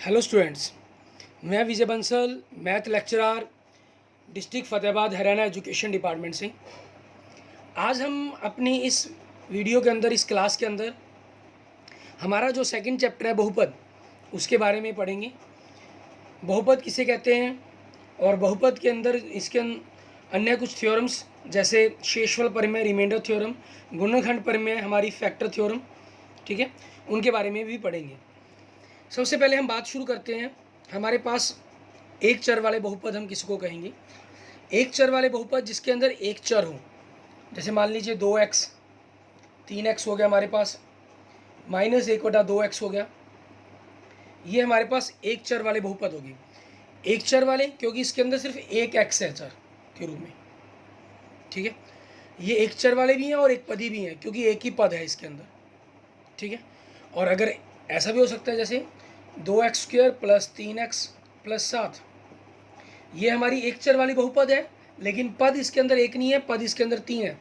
Hello students, मैं Vijay Bansal, math lecturer, district Fatehabad Haryana education department से। आज हम अपनी इस वीडियो के अंदर, इस क्लास के अंदर हमारा जो सेकंड चैप्टर है बहुपद, उसके बारे में पढ़ेंगे। बहुपद किसे कहते हैं और बहुपद के अंदर इसके अन्य कुछ थ्योरम्स जैसे शेषफल प्रमेय, रिमाइंडर थ्योरम, गुणनखंड प्रमेय, हमारी फैक्टर थ्योरम, ठीक है, उनके बारे में भी पढ़ेंगे। सबसे पहले हम बात शुरू करते हैं। हमारे पास एक चर वाले बहुपद हम किसको कहेंगे? एक चर वाले बहुपद जिसके अंदर एक चर हो, जैसे मान लीजिए 2x, 3x हो गया हमारे पास, -1/2x हो गया, ये हमारे पास एक चर वाले बहुपद होगी। एक चर वाले क्योंकि इसके अंदर सिर्फ एक x है चर के रूप में, ठीक है। ये एक चर वाले भी हैं और एक पदी भी हैं क्योंकि एक ही पद है इसके अंदर, ठीक है। और अगर ऐसा भी हो सकता है जैसे 2x² + 3x + 7, ये हमारी एक चर वाली बहुपद है, लेकिन पद इसके अंदर एक नहीं है, पद इसके अंदर 3 है।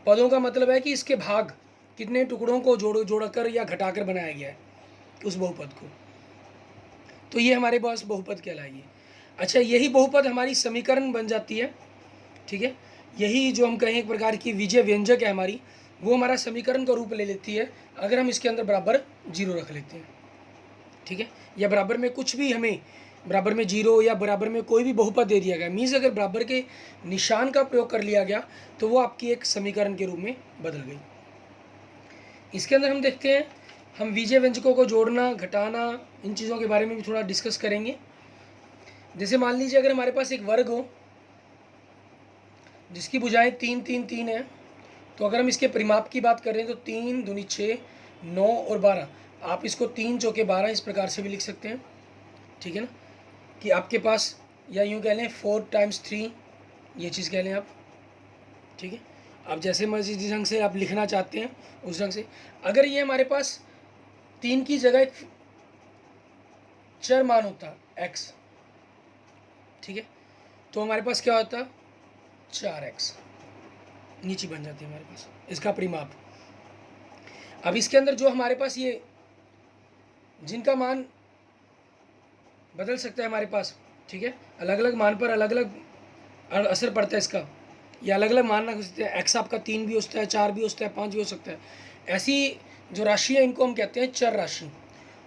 पदों का मतलब है कि इसके भाग कितने टुकड़ों को जोड़कर या घटाकर बनाया गया है उस बहुपद को, तो ये हमारे पास बहुपद कहलाएगी। अच्छा, यही बहुपद हमारी समीकरण बन जाती है, ठीक है। यही जो हम कहें एक प्रकार की विजय व्यंजक है हमारी, वो हमारा समीकरण का रूप ले लेती है अगर हम इसके अंदर बराबर 0 रख लेते हैं, ठीक है। या बराबर में कुछ भी, हमें बराबर में 0 या बराबर में कोई भी बहुपद दे दिया गया, मीन्स अगर बराबर के निशान का प्रयोग कर लिया गया तो वो आपकी एक समीकरण के रूप में बदल गई। इसके अंदर हम देखते हैं, हम विजय व्यंजकों को जोड़ना, घटाना, इन चीज़ों के बारे में भी थोड़ा डिस्कस करेंगे। जैसे मान लीजिए अगर हमारे पास एक वर्ग हो जिसकी भुजाएं 3 3 3 है, तो अगर हम इसके परिमाप की बात करें तो 3 दूनी 6, 9 और 12, आप इसको 3 चौके 12 इस प्रकार से भी लिख सकते हैं, ठीक है ना, कि आपके पास, या यूँ कह लें 4 × 3, ये चीज़ कह लें आप, ठीक है। आप जैसे मर्जी जिस ढंग से आप लिखना चाहते हैं उस ढंग से। अगर ये हमारे पास 3 की जगह एक चर मान होता x, ठीक है, तो हमारे पास क्या होता 4x नीचे बन जाती है हमारे पास इसका परिमाप। अब इसके अंदर जो हमारे पास ये जिनका मान बदल सकता है हमारे पास, ठीक है, अलग अलग मान पर अलग अलग असर पड़ता है इसका, या अलग अलग मान रख सकते हैं। x आपका 3 भी हो सकता है, 4 भी हो सकता है, 5 भी हो सकता है। ऐसी जो राशि है इनको हम कहते हैं चर राशि,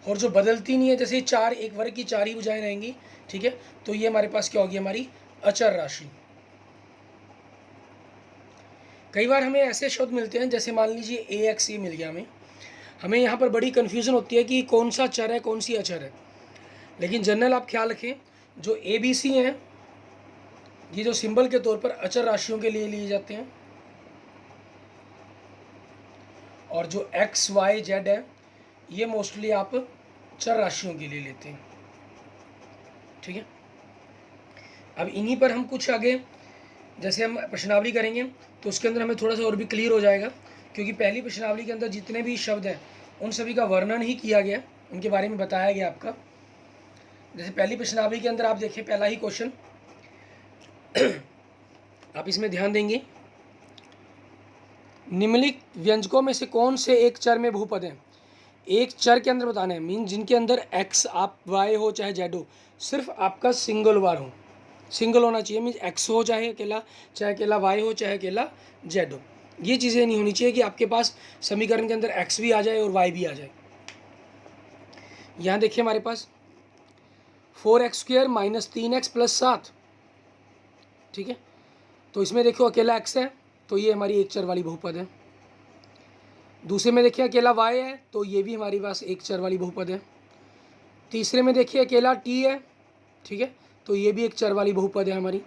और जो बदलती नहीं है, जैसे 4, एक वर्ग की 4 ही भुजाएं रहेंगी, ठीक है, तो ये हमारे पास क्या होगी, हमारी अचर राशि। कई बार हमें ऐसे शब्द मिलते हैं, जैसे मान लीजिए ax ये मिल गया हमें यहाँ पर बड़ी कन्फ्यूज़न होती है कि कौन सा चर है कौन सी अचर है। लेकिन जनरल आप ख्याल रखें, जो ABC हैं ये जो सिंबल के तौर पर अचर राशियों के लिए लिए जाते हैं, और जो x y z है ये मोस्टली आप चर राशियों के लिए लेते हैं, ठीक है। अब इन्हीं पर हम कुछ आगे जैसे हम प्रश्नावली करेंगे तो उसके अंदर हमें थोड़ा सा और भी क्लियर हो जाएगा, क्योंकि पहली प्रश्नावली के अंदर जितने भी शब्द हैं उन सभी का वर्णन ही किया गया, उनके बारे में बताया गया आपका। जैसे पहली प्रश्नावली के अंदर आप देखिए, पहला ही क्वेश्चन आप इसमें ध्यान देंगे, निम्नलिखित व्यंजकों में से कौन से एक चर में बहुपद है? एक चर के अंदर बताना है, मीन जिनके अंदर x आप y हो चाहे z हो, सिर्फ आपका सिंगल बार हो, सिंगल होना चाहिए, मीन x हो चाहे अकेला y हो चाहे अकेला z हो। ये चीज़ें नहीं होनी चाहिए कि आपके पास समीकरण के अंदर x भी आ जाए और y भी आ जाए। यहाँ देखिए हमारे पास 4x² - 3x + 7, ठीक है, तो इसमें देखो अकेला x है तो ये हमारी एक चर वाली बहुपद है। दूसरे में देखिए अकेला y है तो ये भी हमारे पास एक चर वाली बहुपद है। तीसरे में देखिए अकेला t है, ठीक है, तो ये भी एक चर वाली बहुपद है हमारी।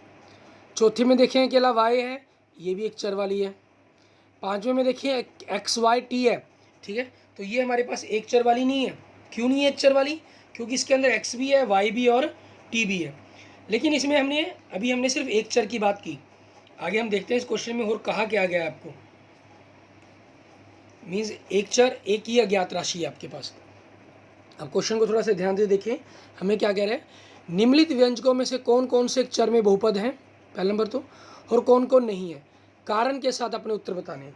चौथे में देखिए अकेला y है, ये भी एक चर वाली है। पांचवें में देखिए x y t है, ठीक है, तो ये हमारे पास एक चर वाली नहीं है। क्यों नहीं है एक चर वाली? क्योंकि इसके अंदर x भी है, y भी और t भी है। लेकिन इसमें हमने सिर्फ एक चर की बात की। आगे हम देखते हैं इस क्वेश्चन में और कहा क्या गया है आपको, मीन्स एक चर एक ही अज्ञात राशि है आपके पास। अब क्वेश्चन को थोड़ा सा ध्यान से देखें, हमें क्या कह रहे हैं, निम्नलिखित व्यंजकों में से कौन कौन से चर में बहुपद हैं, पहला नंबर तो, और कौन कौन नहीं है, कारण के साथ अपने उत्तर बताने हैं,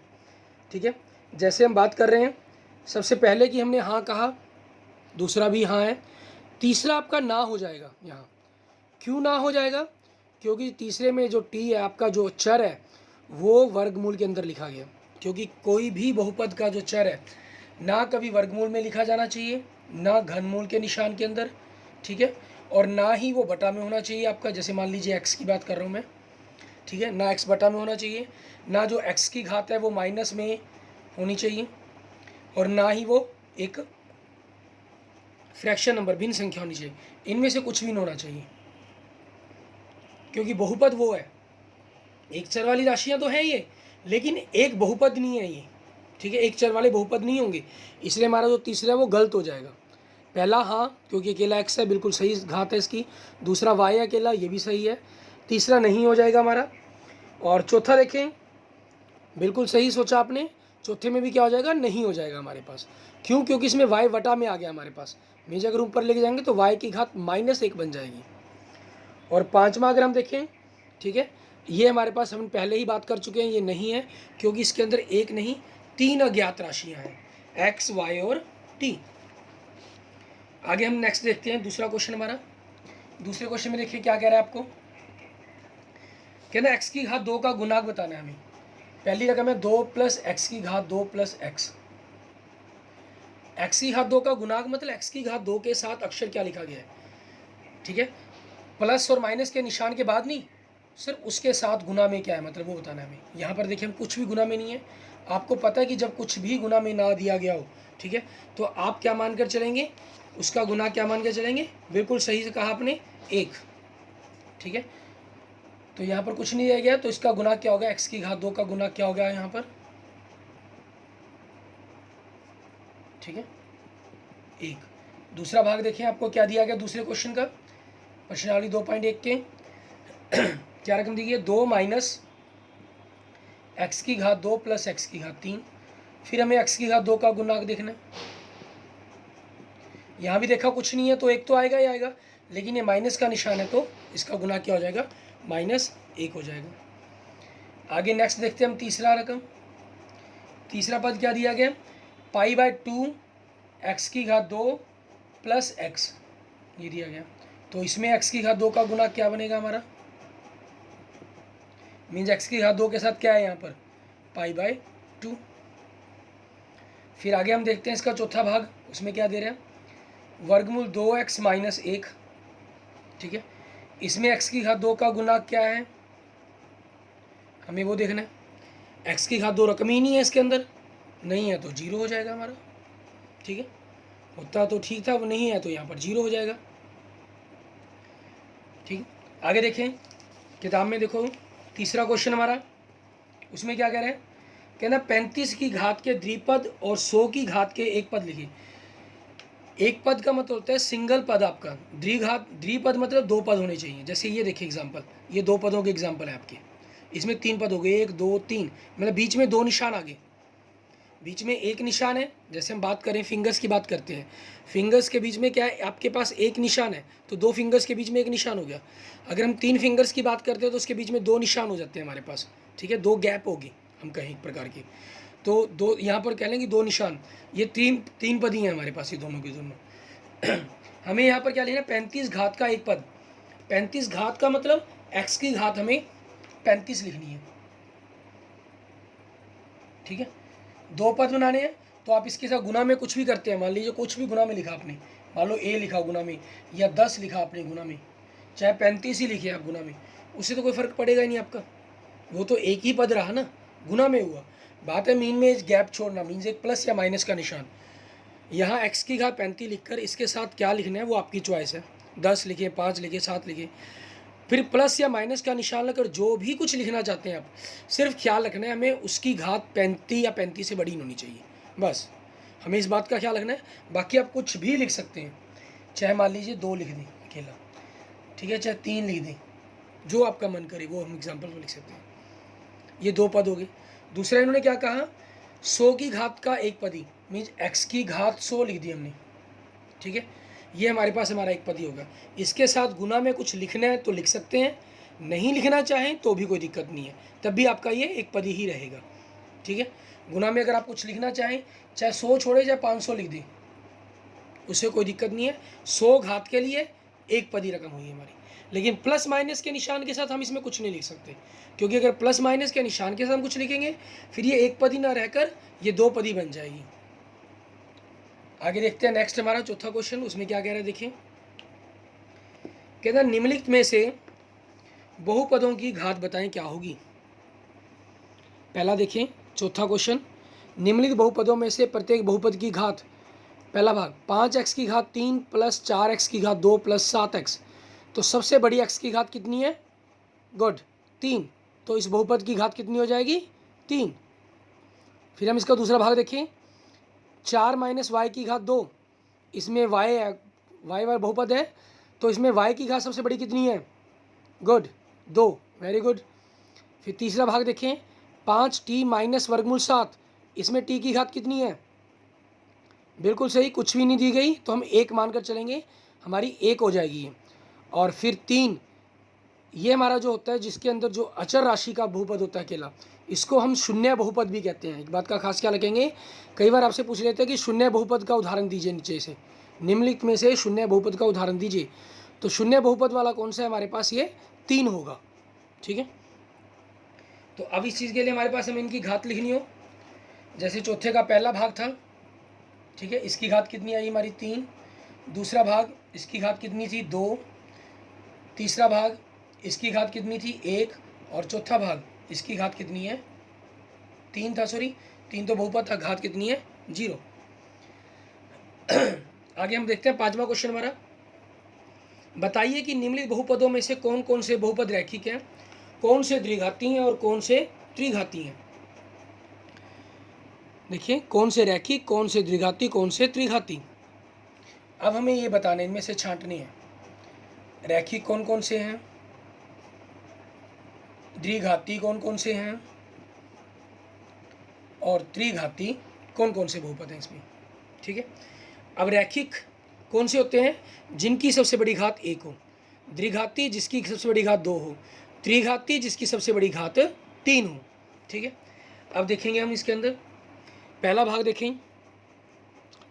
ठीक है। जैसे हम बात कर रहे हैं सबसे पहले कि हमने हाँ कहा, दूसरा भी हाँ है, तीसरा आपका ना हो जाएगा यहाँ। क्यों ना हो जाएगा? क्योंकि तीसरे में जो टी है आपका, जो चर है वो वर्गमूल के अंदर लिखा गया। क्योंकि कोई भी बहुपद का जो चर है ना कभी वर्गमूल में लिखा जाना चाहिए, ना घनमूल के निशान के अंदर, ठीक है, और ना ही वो बटा में होना चाहिए आपका। जैसे मान लीजिए एक्स की बात कर रहा हूँ मैं, ठीक है, ना एक्स बटा में होना चाहिए, ना जो एक्स की घात है वो माइनस में होनी चाहिए, और ना ही वो एक फ्रैक्शन नंबर भिन्न संख्या होनी चाहिए। इनमें से कुछ भी नहीं होना चाहिए, क्योंकि बहुपद वो है, एक चर वाली राशियां तो हैं ये, लेकिन एक बहुपद नहीं है ये, ठीक है, एक चर वाले बहुपद नहीं होंगे। इसलिए हमारा जो तीसरा है वो गलत हो जाएगा। पहला हाँ, क्योंकि अकेला एक्स है, बिल्कुल सही घात है इसकी। दूसरा वाई अकेला, ये भी सही है। तीसरा नहीं हो जाएगा हमारा। और चौथा देखें, बिल्कुल सही सोचा आपने, चौथे में भी क्या हो जाएगा? नहीं हो जाएगा हमारे पास। क्यों? क्योंकि इसमें वाई वटा में आ गया हमारे पास। मीन्स अगर ऊपर लेके जाएंगे तो वाई की घात -1 बन जाएगी। और पांचवा अगर हम देखें, ठीक है, ये हमारे पास हम पहले ही बात कर चुके हैं, ये नहीं है, क्योंकि इसके अंदर एक नहीं 3 अज्ञात राशियां हैं, एक्स, वाई और टी। आगे हम नेक्स्ट देखते हैं दूसरा क्वेश्चन हमारा। दूसरे क्वेश्चन में देखिए क्या कह रहा है आपको। कहना एक्स की घात 2 का गुणांक बताना है हमें। पहली रकम है 2 + एक्स की घात 2 + एक्स। एक्स की घात 2 का गुणांक मतलब एक्स की घात 2 के साथ अक्षर क्या लिखा गया है, ठीक है, प्लस और माइनस के निशान के बाद नहीं, सिर्फ उसके साथ गुना में क्या है, मतलब वो बताना है हमें। यहाँ पर देखिए हम कुछ भी गुना में नहीं है। आपको पता है कि जब कुछ भी गुना में ना दिया गया हो, ठीक है, तो आप क्या मानकर चलेंगे, उसका गुना क्या मान कर चलेंगे? बिल्कुल सही से कहा आपने, 1, ठीक है। तो यहाँ पर कुछ नहीं दिया गया, तो इसका गुना क्या होगा? एक्स की घात 2 का गुना क्या होगा यहाँ पर, ठीक है, 1। दूसरा भाग देखिए आपको क्या दिया गया दूसरे क्वेश्चन का, प्रश्नावली 2.1 के क्या रकम दी गई है? 2 - एक्स की घात 2 + एक्स की घात 3। फिर हमें एक्स की घात 2 का गुणांक देखना है। यहाँ भी देखा कुछ नहीं है, तो 1 तो आएगा ही आएगा, लेकिन ये माइनस का निशान है तो इसका गुना क्या हो जाएगा? -1 हो जाएगा। आगे नेक्स्ट देखते हैं हम तीसरा रकम। तीसरा पद क्या दिया गया? π/2 एक्स की घात 2 + एक्स, ये दिया गया। तो इसमें एक्स की घात 2 का गुना क्या बनेगा हमारा? मीन्स एक्स की घात 2 के साथ क्या है यहाँ पर? π/2। फिर आगे हम देखते हैं इसका चौथा भाग, उसमें क्या दे रहे हैं? वर्गमूल 2x - 1, ठीक है। इसमें एक्स की घात 2 का गुणांक क्या है, हमें वो देखना है। एक्स की घात 2 रकम ही नहीं है इसके अंदर, नहीं है तो 0 हो जाएगा हमारा, ठीक है। होता तो ठीक था, वो नहीं है तो यहाँ पर 0 हो जाएगा, ठीक। आगे देखें किताब में, देखो तीसरा क्वेश्चन हमारा, उसमें क्या कह रहे हैं? कहना 35 की घात के द्विपद और 100 की घात के एक पद लिखिए। एक पद का मतलब होता है सिंगल पद आपका, द्विपद मतलब 2 पद होने चाहिए। जैसे ये देखिए एग्जाम्पल, ये 2 पदों के एग्जाम्पल है आपके। इसमें 3 पद हो गए, 1 2 3, मतलब बीच में 2 निशान आ गए, बीच में एक निशान है। जैसे हम बात करें फिंगर्स की बात करते हैं, फिंगर्स के बीच में क्या है? आपके पास एक निशान है, तो 2 फिंगर्स के बीच में एक निशान हो गया। अगर हम 3 फिंगर्स की बात करते हैं तो उसके बीच में 2 निशान हो जाते हैं हमारे पास, ठीक है, 2 गैप होगी हम कहें एक प्रकार की। तो 2 यहाँ पर कह लेंगे 2 निशान, ये तीन पद ही हैं हमारे पास, ये दोनों के दोनों। हमें यहाँ पर क्या लेना है? 35 घात का एक पद। 35 घात का मतलब एक्स की घात हमें 35 लिखनी है, ठीक है। 2 पद बनाने हैं तो आप इसके साथ गुना में कुछ भी करते हैं। मान लीजिए कुछ भी गुना में लिखा आपने, मान लो a लिखा गुना में, या 10 लिखा आपने गुना में, चाहे 35 ही लिखे आप गुना में, उससे तो कोई फ़र्क पड़ेगा ही नहीं आपका, वो तो एक ही पद रहा ना, गुना में हुआ। बात है मीन में गैप छोड़ना, मीन्स एक प्लस या माइनस का निशान। यहाँ एक्स की घात 35 लिखकर इसके साथ क्या लिखना है वो आपकी चॉइस है, 10 लिखे, 5 लिखे, 7 लिखे, फिर प्लस या माइनस का निशान लेकर जो भी कुछ लिखना चाहते हैं आप, सिर्फ ख्याल रखना है हमें उसकी घात 35 या 35 से बड़ी होनी चाहिए, बस हमें इस बात का ख्याल रखना है। बाकी आप कुछ भी लिख सकते हैं, चाहे मान लीजिए 2 लिख दें अकेला, ठीक है, चाहे 3 लिख दें, जो आपका मन करे वो हम एग्जाम्पल में लिख सकते हैं। ये 2 पद हो गए। दूसरा इन्होंने क्या कहा? 100 की घात का एक पदी, मीन्स एक्स की घात 100 लिख दी हमने, ठीक है, ये हमारे पास हमारा एक पदी होगा। इसके साथ गुना में कुछ लिखना है तो लिख सकते हैं, नहीं लिखना चाहें तो भी कोई दिक्कत नहीं है, तब भी आपका ये एक पदी ही रहेगा, ठीक है। गुना में अगर आप कुछ लिखना चाहें, चाहे 100 छोड़े चाहे 500 लिख दें, उससे कोई दिक्कत नहीं है। 100 घात के लिए एक पदी रकम हुई है हमारी। लेकिन प्लस माइनस के निशान के साथ हम इसमें कुछ नहीं लिख सकते, क्योंकि अगर प्लस माइनस के निशान के साथ हम कुछ लिखेंगे फिर ये एक पदी ना रहकर ये दो पदी बन जाएगी। आगे देखते हैं नेक्स्ट हमारा चौथा क्वेश्चन, उसमें क्या कह रहा है देखिए। कहता है निम्नलिखित में से बहुपदों की घात बताएं क्या होगी। पहला देखें चौथा क्वेश्चन, निम्नलिखित बहुपदों में से प्रत्येक बहुपद की घात। पहला भाग 5x की घात 3 प्लस 4x की घात 2 प्लस 7x। तो सबसे बड़ी x की घात कितनी है? गुड, 3। तो इस बहुपद की घात कितनी हो जाएगी? 3। फिर हम इसका दूसरा भाग देखें, 4 माइनस वाई की घात 2। इसमें वाई वाला बहुपद है, तो इसमें y की घात सबसे बड़ी कितनी है? Good, 2, very good. फिर तीसरा भाग देखें, 5t माइनस वर्गमूल 7। इसमें t की घात कितनी है? बिल्कुल सही, कुछ भी नहीं दी गई, तो हम 1 मानकर चलेंगे, हमारी 1 हो जाएगी। और फिर 3, ये हमारा जो होता है जिसके अंदर जो अचर राशि का बहुपद होता है अकेला, इसको हम शून्य बहुपद भी कहते हैं। एक बात का खास ख्याल रखेंगे, कई बार आपसे पूछ लेते हैं कि शून्य बहुपद का उदाहरण दीजिए, नीचे से निम्नलिखित में से शून्य बहुपद का उदाहरण दीजिए। तो शून्य बहुपद वाला कौन सा है हमारे पास? ये 3 होगा। ठीक है, तो अब इस चीज़ के लिए हमारे पास हमें इनकी घात लिखनी हो, जैसे चौथे का पहला भाग था, ठीक है, इसकी घात कितनी आई हमारी? 3। दूसरा भाग इसकी घात कितनी थी? 2। तीसरा भाग इसकी घात कितनी थी? 1। और चौथा भाग इसकी घात कितनी है? 3 था, सॉरी 3 तो बहुपद था, घात कितनी है? 0। आगे हम देखते हैं पांचवा क्वेश्चन हमारा, बताइए कि निम्नलिखित बहुपदों में से कौन कौन से बहुपद रैखिक हैं, कौन से द्विघाती हैं और कौन से त्रिघाती हैं। देखिए, कौन से रैखिक, कौन से द्विघाती, कौन से त्रिघाती। अब हमें ये बताने, इनमें से छांटनी है, रैखिक कौन कौन से हैं, द्विघाती कौन कौन से हैं, और त्रिघाती कौन कौन से बहुपद हैं इसमें। ठीक है, अब रैखिक कौन से होते हैं? जिनकी सबसे बड़ी घात 1 हो। द्विघाती जिसकी सबसे बड़ी घात 2 हो। त्रिघाती जिसकी सबसे बड़ी घात 3 हो। ठीक है, अब देखेंगे हम इसके अंदर पहला भाग देखें,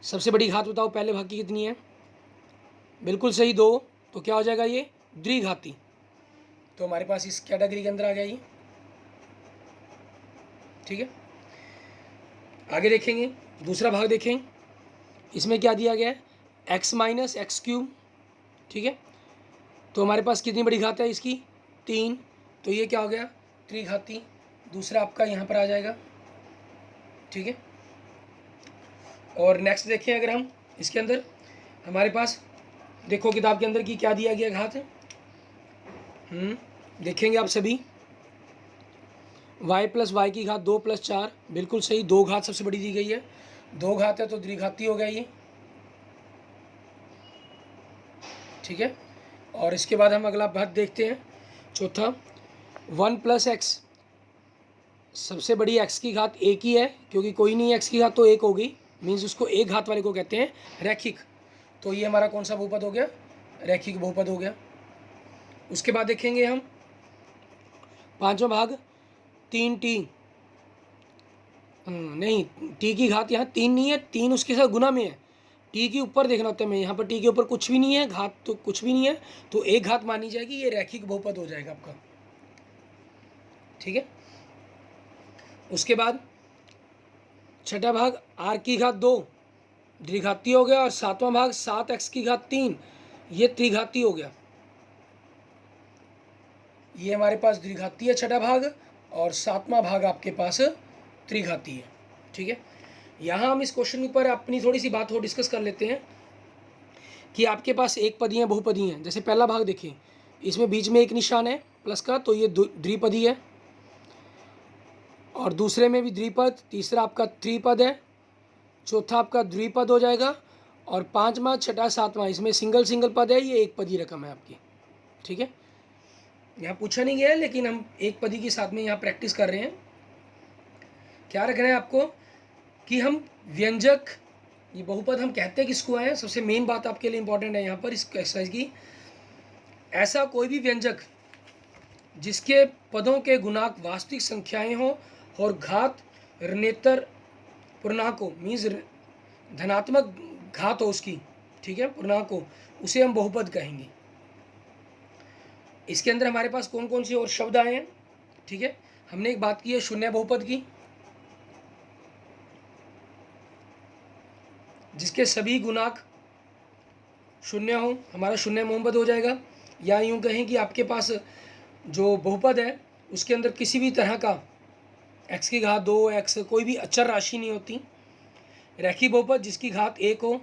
सबसे बड़ी घात बताओ पहले भाग की कितनी है? बिल्कुल सही, 2। तो क्या हो जाएगा ये? द्विघाती। तो हमारे पास इस कैटेगरी के अंदर आ गया ये। ठीक है, आगे देखेंगे दूसरा भाग देखें, इसमें क्या दिया गया है? x minus x cube. ठीक है, तो हमारे पास कितनी बड़ी घात है इसकी? 3। तो ये क्या हो गया? त्रिघाती। दूसरा आपका यहाँ पर आ जाएगा। ठीक है, और नेक्स्ट देखें अगर हम इसके अंदर, हमारे पास देखो किताब के अंदर की क्या दिया गया घात है। देखेंगे आप सभी, y प्लस वाई की घात 2 प्लस 4। बिल्कुल सही, 2 घात सबसे बड़ी दी गई है, 2 घात है तो द्विघाती हो गया ये। ठीक है, और इसके बाद हम अगला भाग देखते हैं, चौथा 1 प्लस एक्स। सबसे बड़ी x की घात 1 ही है, क्योंकि कोई नहीं x की घात तो 1 होगी, मीन्स उसको एक घात वाले को कहते हैं रैखिक। तो ये हमारा कौन सा बहुपद हो गया? रैखिक बहुपद हो गया। उसके बाद देखेंगे हम पांचवा भाग 3t। नहीं, t की घात यहाँ 3 नहीं है, 3 उसके साथ गुना में है, t के ऊपर देखना होता है। मैं यहाँ पर t के ऊपर कुछ भी नहीं है, घात तो कुछ भी नहीं है, तो एक घात मानी जाएगी, ये रैखिक बहुपद हो जाएगा आपका। ठीक है, उसके बाद छठा भाग r की घात 2 द्विघाती हो गया, और सातवां भाग 7x की घात 3 ये त्रिघाती हो गया। ये हमारे पास द्विघाती है छठा भाग, और सातवां भाग आपके पास त्रिघाती है। ठीक है, यहाँ हम इस क्वेश्चन पर अपनी थोड़ी सी बात हो डिस्कस कर लेते हैं कि आपके पास एक पदी हैं, बहुपदी हैं। जैसे पहला भाग देखिए, इसमें बीच में एक निशान है प्लस का, तो ये द्विपदी है, और दूसरे में भी द्विपद, तीसरा आपका त्रिपद है, चौथा आपका द्विपद हो जाएगा, और पांचवा, छठा, सातवां इसमें सिंगल सिंगल पद है, ये एक पदी रकम है आपकी। ठीक है, यहाँ पूछा नहीं गया है, लेकिन हम एक पदी के साथ में यहाँ प्रैक्टिस कर रहे हैं। क्या रखना है आपको कि हम व्यंजक, ये बहुपद हम कहते हैं किसको है, सबसे मेन बात आपके लिए इंपॉर्टेंट है यहाँ पर इस एक्सरसाइज की। ऐसा कोई भी व्यंजक जिसके पदों के गुणांक वास्तविक संख्याएं हो और घात ऋणेतर पूर्णांक हो, मीन्स धनात्मक घात हो उसकी, ठीक है, पूर्णांक को, उसे हम बहुपद कहेंगे। इसके अंदर हमारे पास कौन कौन से और शब्द आए हैं, ठीक है। हमने एक बात की है शून्य बहुपद की, जिसके सभी गुणांक शून्य हो, हमारा शून्य बहुपद हो जाएगा। या यूं कहें कि आपके पास जो बहुपद है उसके अंदर किसी भी तरह का x की घात 2 x कोई भी अचर राशि नहीं होती। रैखिक बहुपद जिसकी घात 1 हो,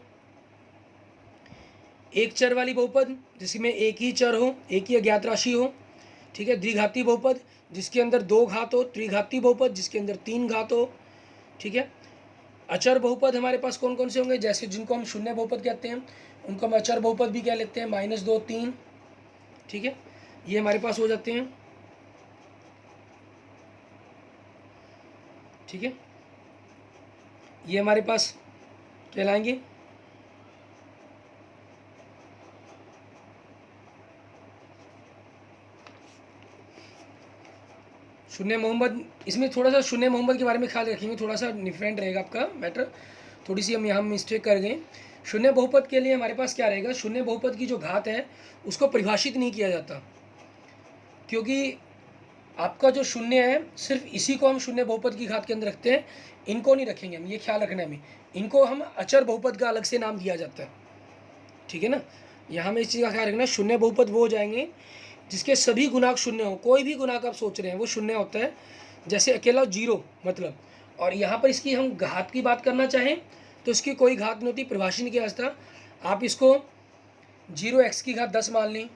एक चर वाली बहुपद जिसमें एक ही चर हो, एक ही अज्ञात राशि हो, ठीक है। द्विघाती बहुपद जिसके अंदर 2 घात हो, त्रिघाती बहुपद जिसके अंदर 3 घात हो, ठीक है। अचर बहुपद हमारे पास कौन कौन से होंगे, जैसे जिनको हम शून्य बहुपद कहते हैं उनको हम अचर बहुपद भी कह लेते हैं, -2 3, ठीक है। ये हमारे पास हो जाते हैं, ठीक है। ये हमारे पास कहलाएंगे शून्य मोहम्मद। इसमें थोड़ा सा शून्य मोहम्मद के बारे में ख्याल रखेंगे, थोड़ा सा डिफरेंट रहेगा आपका मैटर, थोड़ी सी हम यहाँ मिस्टेक कर गए। शून्य बहुपद के लिए हमारे पास क्या रहेगा, शून्य बहुपद की जो घात है उसको परिभाषित नहीं किया जाता, क्योंकि आपका जो शून्य है सिर्फ इसी को हम शून्य बहुपद की घात के अंदर रखते हैं, इनको नहीं रखेंगे हम, ये ख्याल रखना है हमें। इनको हम अचर बहुपद का अलग से नाम दिया जाता है, ठीक है ना। यहाँ में इस चीज़ का ख्याल रखना, शून्य बहुपद वो हो जाएंगे जिसके सभी गुणांक शून्य हो। कोई भी गुणांक आप सोच रहे हैं वो शून्य होता है, जैसे अकेला 0 मतलब। और यहाँ पर इसकी हम घात की बात करना चाहें तो इसकी कोई घात नहीं होती, परिभाषित नहीं किया जाता। आप इसको 0x की घात 10 मान लें,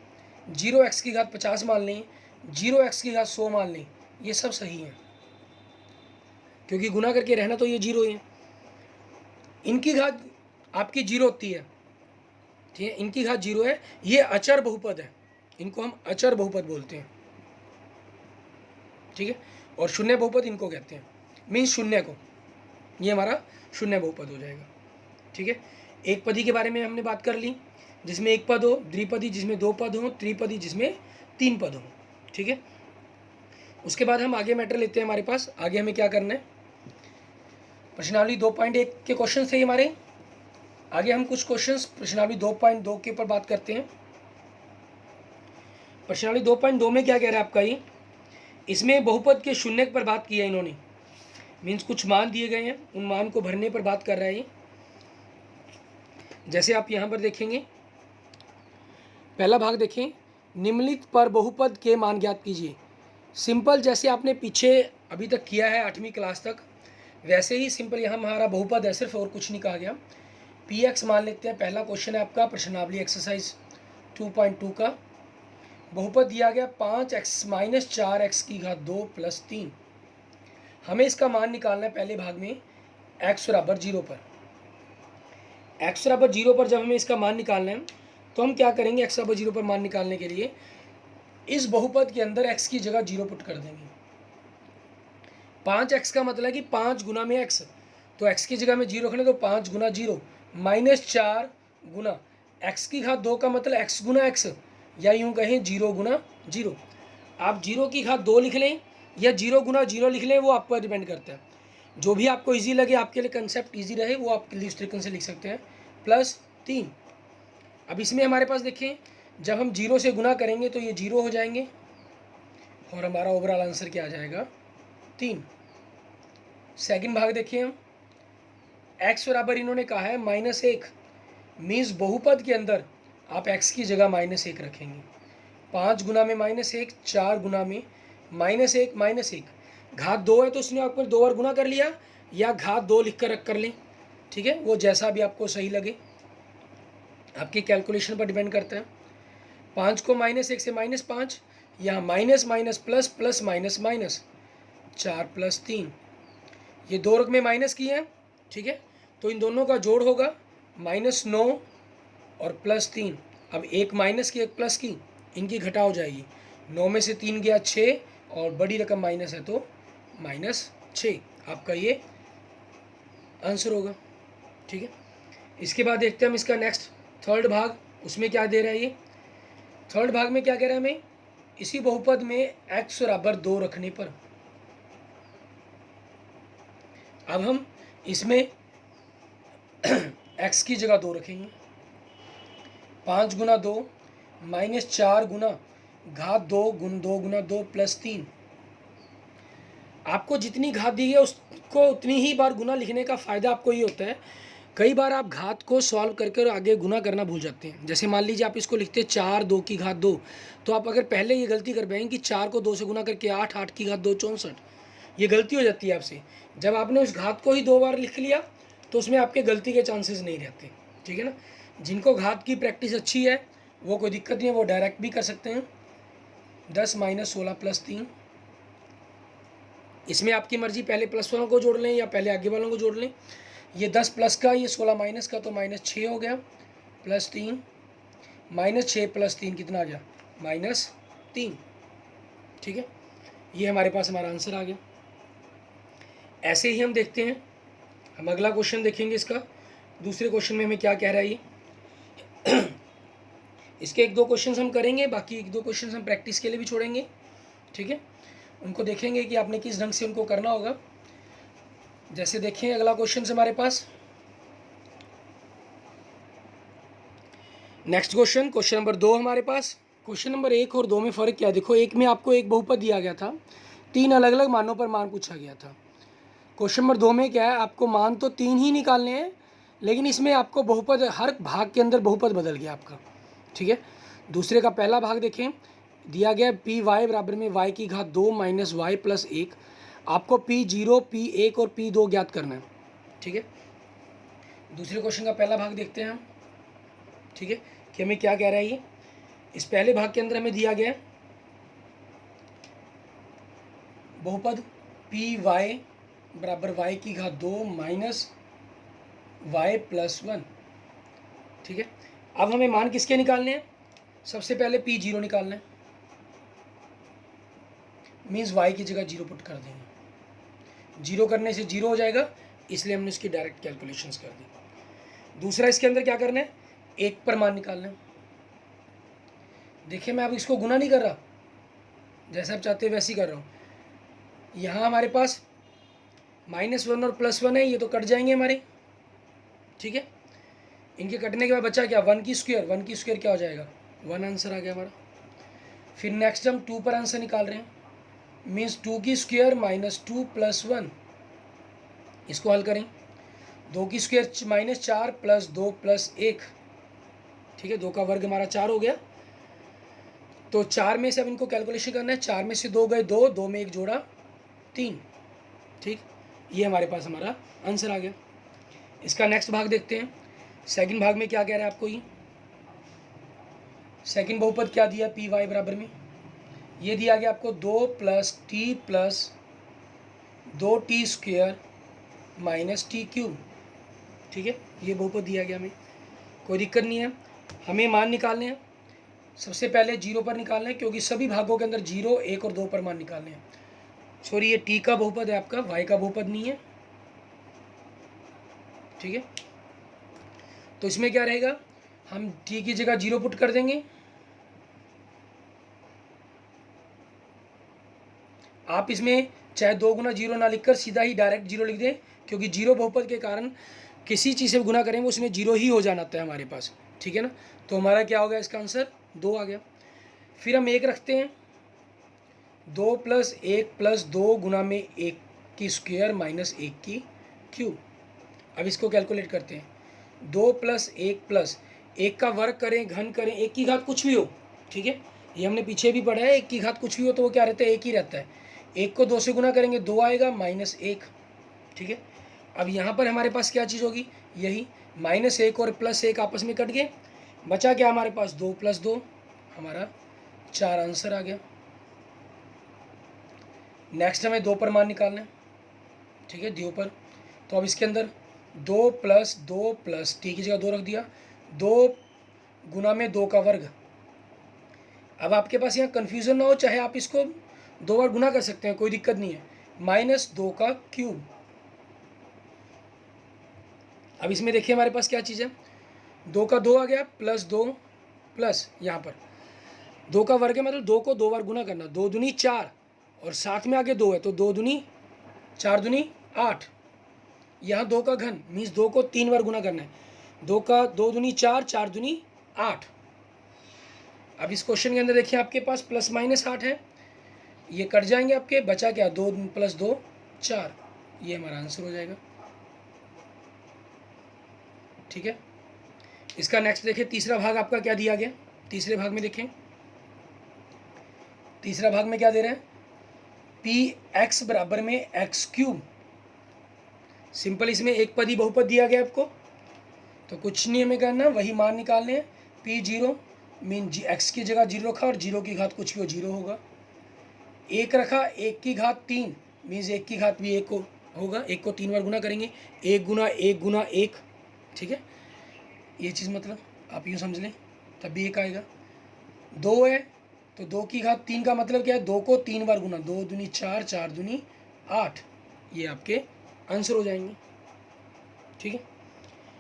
0x की घात 50 मान लें, 0x की घात 100 मान लें, ये सब सही है, क्योंकि गुना करके रहना तो ये 0 है। इनकी घात आपकी 0 होती है, ठीक है, इनकी घात 0 है, ये अचर बहुपद है, इनको हम अचर बहुपद बोलते हैं, ठीक है। और शून्य बहुपद इनको कहते हैं, मीन्स शून्य को, ये हमारा शून्य बहुपद हो जाएगा, ठीक है। एक पदी के बारे में हमने बात कर ली, जिसमें एक पद हो, द्विपदी जिसमें 2 पद हो, त्रिपदी जिसमें 3 पद हो, ठीक है। उसके बाद हम आगे मैटर लेते हैं, हमारे पास आगे हमें क्या करना है, प्रश्नावली 2.1 के क्वेश्चन थे हमारे। आगे हम कुछ क्वेश्चंस प्रश्नावली 2.2 के ऊपर बात करते हैं। प्रश्नावली 2.2 में क्या कह रहा है आपका ये, इसमें बहुपद के शून्य पर बात की है इन्होंने, मीन्स कुछ मान दिए गए हैं, उन मान को भरने पर बात कर रहा है ये। जैसे आप यहाँ पर देखेंगे, पहला भाग देखें, निम्नलिखित पर बहुपद के मान ज्ञात कीजिए। सिंपल, जैसे आपने पीछे अभी तक किया है 8वीं क्लास तक, वैसे ही सिंपल यहाँ हमारा बहुपद है सिर्फ, और कुछ नहीं कहा गया। px मान लेते हैं, पहला क्वेश्चन है आपका प्रश्नावली एक्सरसाइज 2.2 का। बहुपद दिया गया 5x - 4x की घात 2 + 3। हमें इसका मान निकालना है पहले भाग में x बराबर 0 पर। x बराबर 0 पर जब हमें इसका मान निकालना है तो हम क्या करेंगे, x बराबर 0 पर मान निकालने के लिए इस बहुपद के अंदर x की जगह 0 पुट कर देंगे। 5x का मतलब है कि 5 गुना में x, तो x की जगह में 0 रखने, तो 5 गुना 0 -4 गुना x की घात 2 का मतलब x गुना x, या यूं कहें 0 गुना 0। आप 0 की घात 2 लिख लें या 0 गुना 0 लिख लें, वो आप पर डिपेंड करता है, जो भी आपको इजी लगे, आपके लिए कंसेप्ट इजी रहे, वो आप इस तरीके से लिख सकते हैं, +3। अब इसमें हमारे पास देखें, जब हम 0 से गुना करेंगे तो ये 0 हो जाएंगे और हमारा ओवरऑल आंसर क्या आ जाएगा, 3। सेकंड भाग देखिए, हम x बराबर इन्होंने कहा है -1, मीन्स बहुपद के अंदर आप x की जगह -1 रखेंगे। 5 गुना में -1, 4 गुना में -1 -1, घात 2 है तो उसने आपको 2 बार गुना कर लिया, या घात 2 लिख कर रख कर लें, ठीक है, वो जैसा भी आपको सही लगे, आपकी कैलकुलेशन पर डिपेंड करता है। 5 को -1 से -5, यहाँ minus minus plus plus minus minus, 4 + 3, ये 2 रकमें माइनस की हैं, ठीक है, तो इन दोनों का जोड़ होगा -9 और +3। अब एक माइनस की एक प्लस की, इनकी घटा हो जाएगी, 9 में से 3 गया 6, और बड़ी रकम माइनस है तो -6, आपका ये आंसर होगा, ठीक है। इसके बाद देखते हैं हम इसका नेक्स्ट थर्ड भाग, उसमें क्या दे रहा है ये। थर्ड भाग में क्या कह रहा है हमें, इसी बहुपद में x बराबर 2 रखने पर, अब हम इसमें x की जगह 2 रखेंगे, 5 गुना 2 माइनस 4 गुना घात 2 गुण 2 गुना 2 प्लस 3। आपको जितनी घात दी है उसको उतनी ही बार गुना लिखने का फ़ायदा आपको ये होता है, कई बार आप घात को सॉल्व करके आगे गुना करना भूल जाते हैं। जैसे मान लीजिए आप इसको लिखते हैं 4 2 की घात 2, तो आप अगर पहले ये गलती कर पाएंगे कि 4 को 2 से गुना करके 8 8 की घात 2 64, ये गलती हो जाती है आपसे। जब आपने उस घात को ही 2 बार लिख लिया तो उसमें आपके गलती के चांसेस नहीं रहते, ठीक है ना। जिनको घात की प्रैक्टिस अच्छी है वो कोई दिक्कत नहीं है, वो डायरेक्ट भी कर सकते हैं। 10 माइनस 16 प्लस 3, इसमें आपकी मर्जी, पहले प्लस वालों को जोड़ लें या पहले आगे वालों को जोड़ लें। ये 10 प्लस का, ये 16 माइनस का, तो माइनस 6 हो गया प्लस 3, माइनस 6 प्लस 3 कितना आ गया -3, ठीक है। ये हमारे पास हमारा आंसर आ गया। ऐसे ही हम देखते हैं, हम अगला क्वेश्चन देखेंगे इसका। दूसरे क्वेश्चन में हमें क्या कह रहा है ये इसके 1-2 क्वेश्चन हम करेंगे, बाकी 1-2 क्वेश्चन हम प्रैक्टिस के लिए भी छोड़ेंगे, ठीक है। उनको देखेंगे कि आपने किस ढंग से उनको करना होगा। जैसे देखें अगला क्वेश्चन हमारे पास, नेक्स्ट क्वेश्चन, क्वेश्चन नंबर 2 हमारे पास। क्वेश्चन नंबर 1 और 2 में फ़र्क क्या है, देखो एक में आपको एक बहुपद दिया गया था, 3 अलग अलग मानों पर मान पूछा गया था। क्वेश्चन नंबर 2 में क्या है, आपको मान तो 3 ही निकालने हैं, लेकिन इसमें आपको बहुपद, हर भाग के अंदर बहुपद बदल गया आपका, ठीक है। दूसरे का पहला भाग देखें, दिया गया पी वाई बराबर में वाई की घात 2 माइनस वाई प्लस 1। आपको P0, P1 और P2 ज्ञात करना है, ठीक है। दूसरे क्वेश्चन का पहला भाग देखते हैं हम, ठीक है, कि हमें क्या कह रहा है ये। इस पहले भाग के अंदर हमें दिया गया बहुपद पी वाई बराबर वाई की घात 2 माइनस वाई प्लस 1, ठीक है। अब हमें मान किसके निकालने हैं, सबसे पहले P0 निकालना है, मीन्स वाई की जगह 0 पुट कर देंगे। 0 करने से 0 हो जाएगा, इसलिए हमने इसकी डायरेक्ट कैलकुलेशंस कर दी। दूसरा इसके अंदर क्या करना है, 1 पर मान निकालना है। देखिए मैं अब इसको गुना नहीं कर रहा, जैसा आप चाहते हैं वैसे ही कर रहा हूँ। यहाँ हमारे पास -1 और +1 है, ये तो कट जाएंगे हमारे, ठीक है। इनके कटने के बाद बचा क्या, 1 की स्क्वायर, 1 की स्क्वायर क्या हो जाएगा 1, आंसर आ गया हमारा। फिर नेक्स्ट हम 2 पर आंसर निकाल रहे हैं, मीन्स 2 की स्क्वायर -2 + 1, इसको हल करें। 2 की स्क्वायर -4 + 2 + 1, ठीक है। 2 का वर्ग हमारा 4 हो गया। तो 4 में से अब इनको कैलकुलेशन करना है, 4 में से 2 गए 2, 2 में 1 जोड़ा 3, ठीक। ये हमारे पास हमारा आंसर आ गया। इसका नेक्स्ट भाग देखते हैं। सेकंड भाग में क्या कह रहा है आपको, ये सेकंड बहुपद क्या दिया, पी वाई बराबर में ये दिया गया आपको 2 + t + 2t² - t³, ठीक है। ये बहुपद दिया गया, हमें कोई दिक्कत नहीं है। हमें मान निकालने हैं, सबसे पहले 0 पर निकालना है, क्योंकि सभी भागों के अंदर 0, 1 और 2 पर मान निकालने हैं। सॉरी, ये t का बहुपद है आपका, y का बहुपद नहीं है, ठीक है। तो इसमें क्या रहेगा, हम t की जगह 0 पुट कर देंगे। आप इसमें चाहे 2 गुना 0 ना लिखकर सीधा ही डायरेक्ट 0 लिख दें, क्योंकि 0 बहुपद के कारण किसी चीज़ से गुना करेंगे उसमें 0 ही हो जाना है हमारे पास, ठीक है ना। तो हमारा क्या हो गया, इसका आंसर 2 आ गया। फिर हम 1 रखते हैं, 2 + 1 + 2 गुना में 1 की स्क्वायर - 1 की क्यूब। अब इसको कैलकुलेट करते हैं, 2 + 1 + 1 का वर्ग करें, घन करें, 1 की घात कुछ भी हो, ठीक है। ये हमने पीछे भी पढ़ा है, 1 की घात कुछ भी हो तो वो क्या रहता है, 1 ही रहता है। 1 को 2 से गुना करेंगे 2 आएगा -1, ठीक है। अब यहाँ पर हमारे पास क्या चीज़ होगी, यही -1 और +1 आपस में कट गए, बचा क्या हमारे पास 2 + 2, हमारा 4 आंसर आ गया। नेक्स्ट हमें 2 पर मान निकालना है, ठीक है, 2 पर। तो अब इसके अंदर 2 + 2 + t की जगह 2 रख दिया, 2 गुना में 2 का वर्ग। अब आपके पास यहाँ कन्फ्यूज़न ना हो, चाहे आप इसको 2 बार गुना कर सकते हैं, कोई दिक्कत नहीं है, -2 का क्यूब। अब इसमें देखिए हमारे पास क्या चीज़ है, 2 का 2 आ गया, +2 प्लस यहाँ पर 2 का वर्ग है, मतलब 2 को 2 बार गुना करना, 2 दूनी 4 और साथ में आगे 2 है, तो 2 दूनी 4 दूनी 8। यहाँ 2 का घन मीन्स 2 को 3 बार गुना करना है, 2 का 2 दूनी 4, 4 दूनी 8। अब इस क्वेश्चन के अंदर देखिए आपके पास प्लस माइनस 8 है, ये कट जाएंगे आपके, बचा क्या 2 + 2 4, ये हमारा आंसर हो जाएगा। ठीक है, इसका नेक्स्ट देखिए तीसरा भाग आपका क्या दिया गया। तीसरे भाग में देखें, तीसरा भाग में क्या दे रहे हैं, पी एक्स बराबर में एक्स क्यूब। सिंपल, इसमें एक पदी बहुपद दिया गया आपको, तो कुछ नहीं हमें करना, वही मान निकालने हैं। पी जीरो मीन एक्स की जगह 0 रखा और 0 की घात कुछ भी हो 0 होगा। 1 रखा, 1 की घात 3 मीन्स 1 की घात भी 1 को होगा, 1 को 3 बार गुना करेंगे, 1 गुना 1 गुना 1। ठीक है, ये चीज़ मतलब आप यूँ समझ लें, तब भी 1 आएगा। 2 है तो 2 की घात 3 का मतलब क्या है, 2 को 3 बार गुना, 2 दूनी 4, 4 दूनी 8, ये आपके आंसर हो जाएंगे। ठीक है,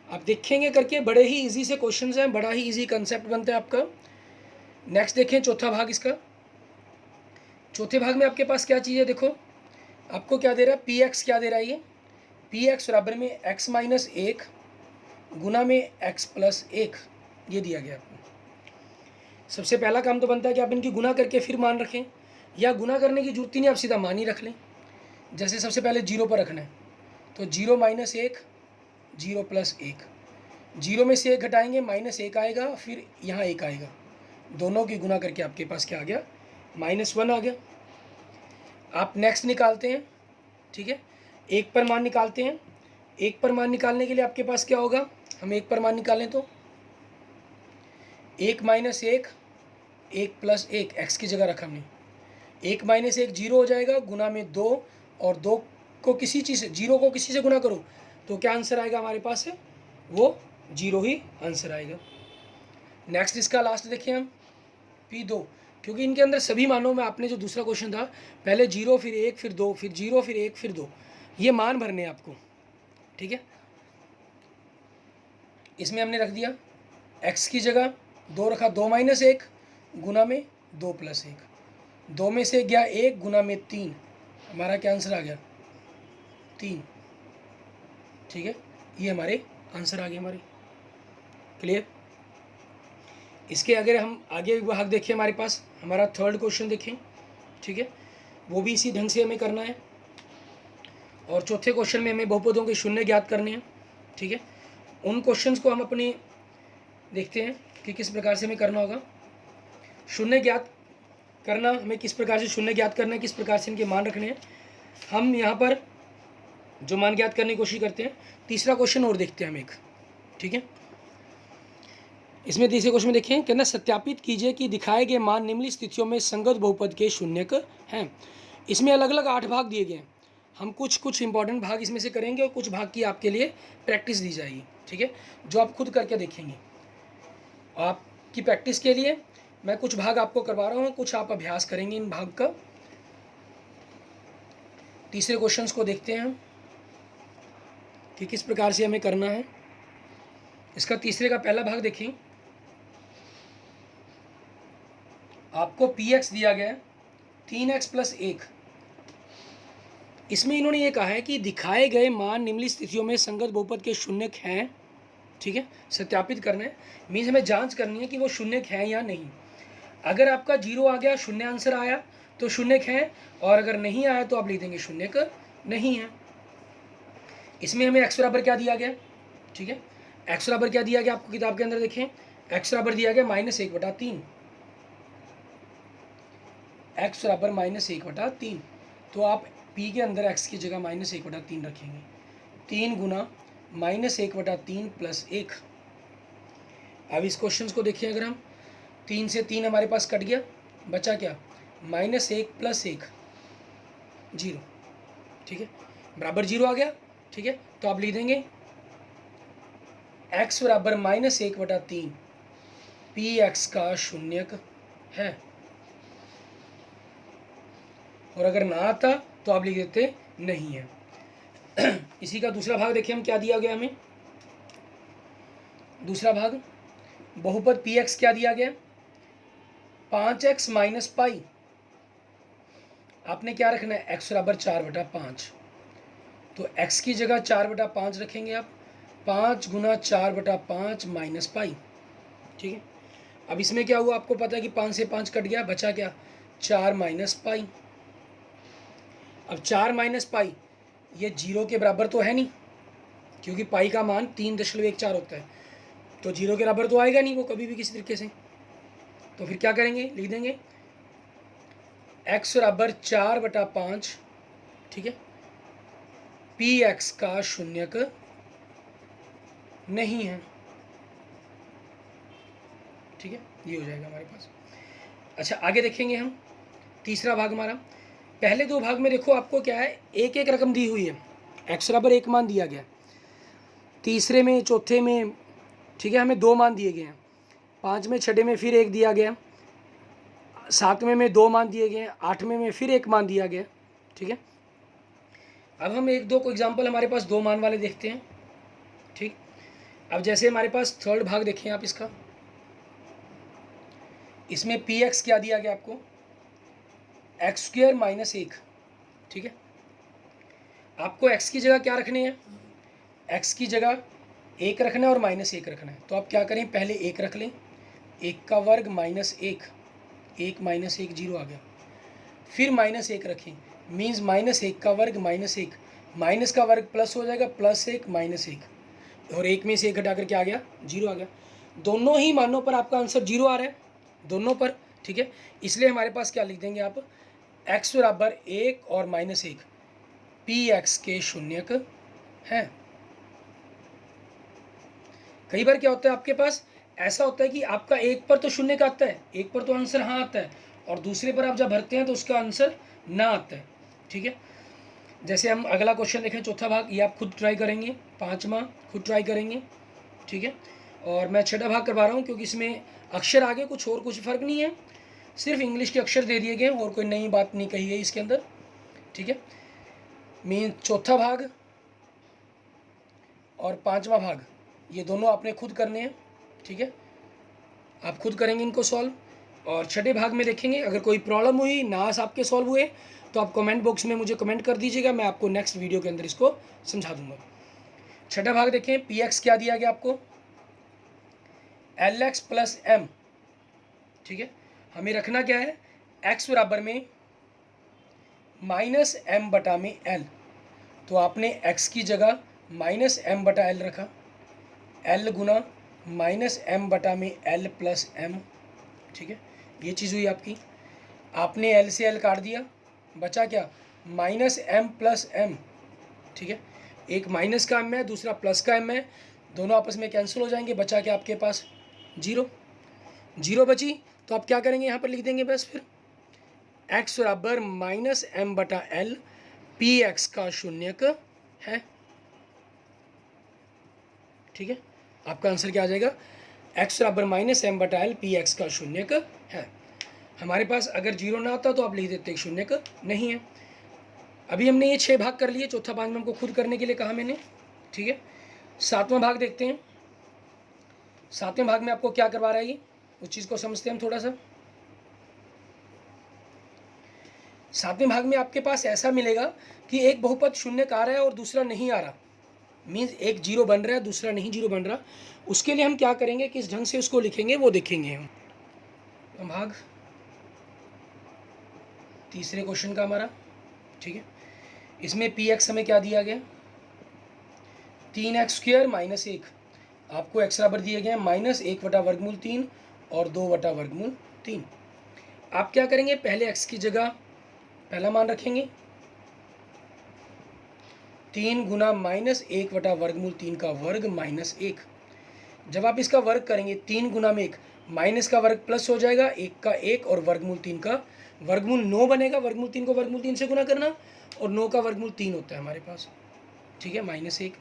आप देखेंगे करके, बड़े ही इजी से क्वेश्चंस हैं, बड़ा ही इजी कंसेप्ट बनता है आपका। नेक्स्ट देखें चौथा भाग इसका। चौथे भाग में आपके पास क्या चीज़ है, देखो आपको क्या दे रहा है, पी एक्स क्या दे रहा है, ये पी एक्स बराबर में एक्स माइनस 1 गुना में एक्स प्लस 1, ये दिया गया आपको। सबसे पहला काम तो बनता है कि आप इनकी गुना करके फिर मान रखें, या गुना करने की जरूरत ही नहीं, आप सीधा मान ही रख लें। जैसे सबसे पहले 0 पर रखना है, तो 0 माइनस 1 0 प्लस 1, 0 में से 1 घटाएंगे -1 आएगा, फिर यहाँ 1 आएगा, दोनों की गुना करके आपके पास क्या आ गया, -1 आ गया। आप नेक्स्ट निकालते हैं। ठीक है, 1 पर मान निकालते हैं। 1 पर मान निकालने के लिए आपके पास क्या होगा, हम 1 पर मान निकालें तो 1 माइनस 1 1 प्लस 1, एक्स की जगह रखा हमने, 1 माइनस 1 0 हो जाएगा, गुना में 2, और 2 को किसी चीज़ से, 0 को किसी से गुना करो तो क्या आंसर आएगा हमारे पास है, वो 0 ही आंसर आएगा। नेक्स्ट इसका लास्ट देखिए हम, P2, क्योंकि इनके अंदर सभी मानों में आपने जो दूसरा क्वेश्चन था, पहले 0 फिर 1 फिर 2 फिर 0 फिर 1 फिर 2, ये मान भरने हैं आपको। ठीक है, इसमें हमने रख दिया x की जगह 2 रखा, 2 माइनस 1 गुना में 2 प्लस 1, 2 में से गया 1 गुना में 3, हमारा क्या आंसर आ गया 3। ठीक है, ये हमारे आंसर आ गए हमारे। क्लियर। इसके अगर हम आगे भाग देखें, हमारे पास हमारा थर्ड क्वेश्चन देखें। ठीक है, वो भी इसी ढंग से हमें करना है, और चौथे क्वेश्चन में हमें बहुपदों के शून्य ज्ञात करने हैं। ठीक है, उन क्वेश्चंस को हम अपने देखते हैं कि किस प्रकार से हमें करना होगा। शून्य ज्ञात करना, हमें किस प्रकार से शून्य ज्ञात करना है, किस प्रकार से इनके मान रखने हैं। हम यहाँ पर जो मान ज्ञात करने की कोशिश करते हैं। तीसरा क्वेश्चन और देखते हैं हम एक। ठीक है, इसमें तीसरे क्वेश्चन में देखिए, कहना सत्यापित कीजिए कि दिखाए गए मान निम्नलिखित स्थितियों में संगत बहुपद के शून्यक हैं। इसमें अलग अलग 8 भाग दिए गए हैं। हम कुछ इंपॉर्टेंट भाग इसमें से करेंगे और कुछ भाग की आपके लिए प्रैक्टिस दी जाएगी। ठीक है, जो आप खुद करके देखेंगे। आपकी प्रैक्टिस के लिए मैं कुछ भाग आपको करवा रहा हूँ, कुछ आप अभ्यास करेंगे इन भाग का। तीसरे क्वेश्चंस को देखते हैं हम कि किस प्रकार से हमें करना है। इसका तीसरे का पहला भाग देखिए, आपको px दिया गया है 3x + 1। इसमें इन्होंने ये कहा है कि दिखाए गए मान निम्नलिखित स्थितियों में संगत बहुपद के शून्यक हैं। ठीक है, सत्यापित करना है, मीन्स हमें जांच करनी है कि वो शून्यक है या नहीं। अगर आपका 0 आ गया, शून्य आंसर आया तो शून्यक है, और अगर नहीं आया तो आप लिख देंगे शून्यक नहीं है। इसमें हमें x बराबर क्या दिया गया। ठीक है, x बराबर क्या दिया गया आपको किताब के अंदर देखें, x बराबर दिया गया -1/3, x बराबर -1/3। तो आप p के अंदर x की जगह -1/3 रखेंगे, 3 गुना -1/3 + 1। अब इस क्वेश्चन को देखिए, अगर हम 3 से 3 हमारे पास कट गया, बचा क्या -1 + 1 0। ठीक है, बराबर 0 आ गया। ठीक है, तो आप लिख देंगे x बराबर -1/3 px का शून्यक है, और अगर ना आता तो आप लिख देते नहीं है। इसी का दूसरा भाग देखिए, हम क्या दिया गया हमें। दूसरा भाग बहुपद px क्या दिया गया, 5x - पाई। आपने क्या रखना है, x बराबर 4/5, तो x की जगह 4/5 रखेंगे आप, 5 गुना 4/5 - पाई। ठीक है। अब इसमें क्या हुआ आपको पता है कि 5 से 5 कट गया, बचा क्या 4 माइनस पाई। अब 4 माइनस पाई ये 0 के बराबर तो है नहीं, क्योंकि पाई का मान 3.14 होता है, तो 0 के बराबर तो आएगा नहीं वो कभी भी किसी तरीके से। तो फिर क्या करेंगे, लिख देंगे x बराबर 4/5, ठीक है, पी एक्स का शून्यक नहीं है, ठीक है, ये हो जाएगा हमारे पास। अच्छा आगे देखेंगे हम तीसरा भाग हमारा। पहले दो भाग में देखो आपको क्या है, एक एक रकम दी हुई है, x बराबर 1 मान दिया गया, तीसरे में चौथे में, ठीक है, हमें 2 मान दिए गए हैं, 5 में छठे में फिर 1 दिया गया, 7वें में 2 मान दिए गए हैं, 8वें में फिर 1 मान दिया गया, ठीक है। अब हम एक दो को एग्जाम्पल हमारे पास 2 मान वाले देखते हैं, ठीक। अब जैसे हमारे पास थर्ड भाग देखें आप इसका, इसमें पी एक्स क्या दिया गया आपको, x² माइनस 1, ठीक है। आपको x की जगह क्या रखने हैं, x की जगह 1 रखना है और -1 रखना है। तो आप क्या करें, पहले 1 रख लें, 1 का वर्ग माइनस 1, 1 माइनस 1 0 आ गया, फिर -1 रखें, मीन्स -1 का वर्ग -1, माइनस का वर्ग प्लस हो जाएगा, +1 -1, और 1 में से 1 घटा कर क्या आ गया, 0 आ गया। दोनों ही मानों पर आपका आंसर 0 आ रहा है, दोनों पर, ठीक है। इसलिए हमारे पास क्या लिख देंगे आप, x बराबर 1 और -1 पी एक्स के शून्यक है। कई बार क्या होता है आपके पास, ऐसा होता है कि आपका एक पर तो शून्य का आता है, एक पर तो आंसर हाँ आता है, और दूसरे पर आप जब भरते हैं तो उसका आंसर ना आता है, ठीक है। जैसे हम अगला क्वेश्चन देखें, चौथा भाग, ये आप खुद ट्राई करेंगे, 5वां खुद ट्राई करेंगे, ठीक है। और मैं 6वां भाग करवा रहा हूँ क्योंकि इसमें अक्षर आगे कुछ और कुछ फ़र्क नहीं है, सिर्फ इंग्लिश के अक्षर दे दिए गए और कोई नई बात नहीं कही गई इसके अंदर, ठीक है। मीन चौथा भाग और 5वां भाग ये दोनों आपने खुद करने हैं, ठीक है, आप खुद करेंगे इनको सॉल्व। और छठे भाग में देखेंगे, अगर कोई प्रॉब्लम हुई ना आपके सॉल्व हुए तो आप कमेंट बॉक्स में मुझे कमेंट कर दीजिएगा, मैं आपको नेक्स्ट वीडियो के अंदर इसको समझा दूंगा। छठा भाग देखें, पी एक्स क्या दिया गया आपको, एल एक्स प्लस एम, ठीक है। हमें रखना क्या है, एक्स बराबर में -m/l, तो आपने x की जगह -m/l रखा, l गुना -m/l प्लस m, ठीक है, ये चीज़ हुई आपकी। आपने l से l काट दिया, बचा क्या -m प्लस m, ठीक है, एक माइनस का m है, दूसरा प्लस का m है, दोनों आपस में कैंसिल हो जाएंगे, बचा क्या आपके पास 0 बची। तो आप क्या करेंगे, यहाँ पर लिख देंगे बस फिर x बराबर -m/l पी एक्स का शून्यक है, ठीक है। आपका आंसर क्या आ जाएगा, x बराबर -m/l पी एक्स का शून्यक है। हमारे पास अगर 0 ना आता तो आप लिख देते शून्यक नहीं है। अभी हमने ये 6 भाग कर लिए, चौथा भाग में हमको खुद करने के लिए कहा मैंने, ठीक है। 7वां भाग देखते हैं, 7वें भाग में आपको क्या करवा रहा है ये, उस चीज़ को समझते हैं हम थोड़ा सा। 7वें भाग में आपके पास ऐसा मिलेगा कि एक बहुपद शून्य आ रहा है और दूसरा नहीं आ रहा, मीन्स एक 0 बन रहा है दूसरा नहीं 0 बन रहा। उसके लिए हम क्या करेंगे, किस ढंग से उसको लिखेंगे वो देखेंगे हम। भाग तीसरे क्वेश्चन का हमारा, ठीक है। इसमें पी एक्स हमें क्या दिया गया, 3x² माइनस 1, आपको एक्स बराबर दिए गए -1/3 और 2/3। आप क्या करेंगे, पहले x की जगह पहला मान रखेंगे, 3 गुना -1/3 का वर्ग -1। जब आप इसका वर्ग करेंगे 3 गुना में 1, माइनस का वर्ग प्लस हो जाएगा, 1 का 1 और वर्गमूल 3 का वर्गमूल 9 बनेगा। वर्गमूल 3 को वर्गमूल 3 से गुना करना, और 9 का वर्गमूल 3 होता है हमारे पास, ठीक है, -1।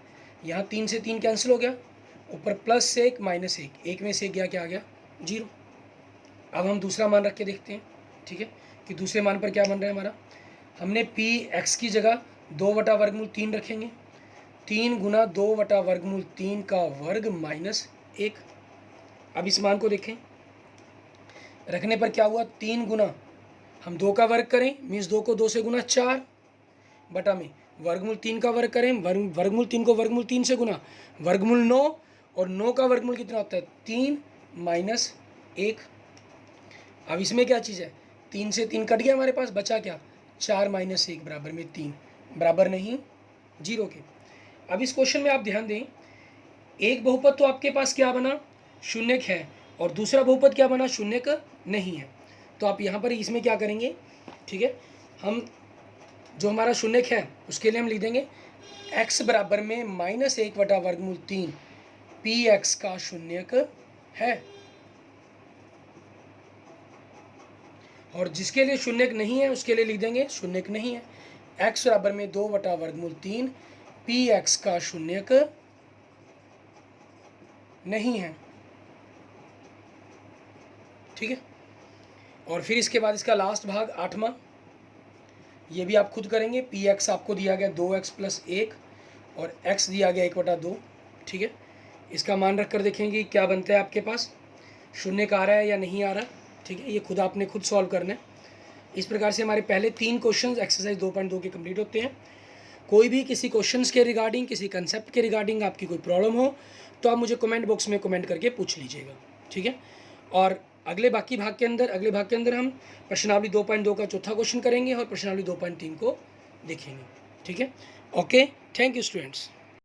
यहाँ 3 से 3 कैंसिल हो गया, ऊपर +1 -1, 1 में से गया क्या आ गया 0। अब हम दूसरा मान रख के देखते हैं, ठीक है, कि दूसरे मान पर क्या बन रहा है हमारा। हमने पी एक्स की जगह 2/3 रखेंगे, 3 गुना 2/3 का वर्ग -1। अब इस मान को देखें, रखने पर क्या हुआ, 3 गुना, हम 2 का वर्ग करें मीन्स 2 को 2 से गुना 4 बटा में वर्गमूल 3 का वर्ग करें, वर्गमूल 3 को वर्गमूल 3 से गुना, वर्गमूल 9, और 9 का वर्गमूल कितना होता है 3, माइनस 1। अब इसमें क्या चीज़ है, 3 से 3 कट गया हमारे पास, बचा क्या, 4 माइनस 1 बराबर में 3, बराबर नहीं 0 के। अब इस क्वेश्चन में आप ध्यान दें, एक बहुपद तो आपके पास क्या बना, शून्यक है, और दूसरा बहुपद क्या बना, शून्यक नहीं है। तो आप यहाँ पर इसमें क्या करेंगे, ठीक है, हम जो हमारा शून्यक है उसके लिए हम लिख देंगे x बराबर में -1/√3 पी एक्स का शून्यक है, और जिसके लिए शून्यक नहीं है उसके लिए लिख देंगे शून्यक नहीं है। x बराबर में 2/√3 पी एक्स का शून्यक नहीं है, ठीक है। और फिर इसके बाद इसका लास्ट भाग 8वां, ये भी आप खुद करेंगे। पी एक्स आपको दिया गया 2x + 1 और x दिया गया 1/2, ठीक है। इसका मान रख कर देखेंगे क्या बनता है आपके पास, शून्य का आ रहा है या नहीं आ रहा, ठीक है। ये खुद आपने खुद सॉल्व करना है। इस प्रकार से हमारे पहले 3 क्वेश्चंस एक्सरसाइज 2.2 के कंप्लीट होते हैं। कोई भी किसी क्वेश्चंस के रिगार्डिंग, किसी कंसेप्ट के रिगार्डिंग आपकी कोई प्रॉब्लम हो तो आप मुझे कमेंट बॉक्स में कमेंट करके पूछ लीजिएगा, ठीक है। और अगले भाग के अंदर हम प्रश्नावली 2.2 का चौथा क्वेश्चन करेंगे और प्रश्नावली 2.3 को देखेंगे, ठीक है। Okay, thank you students.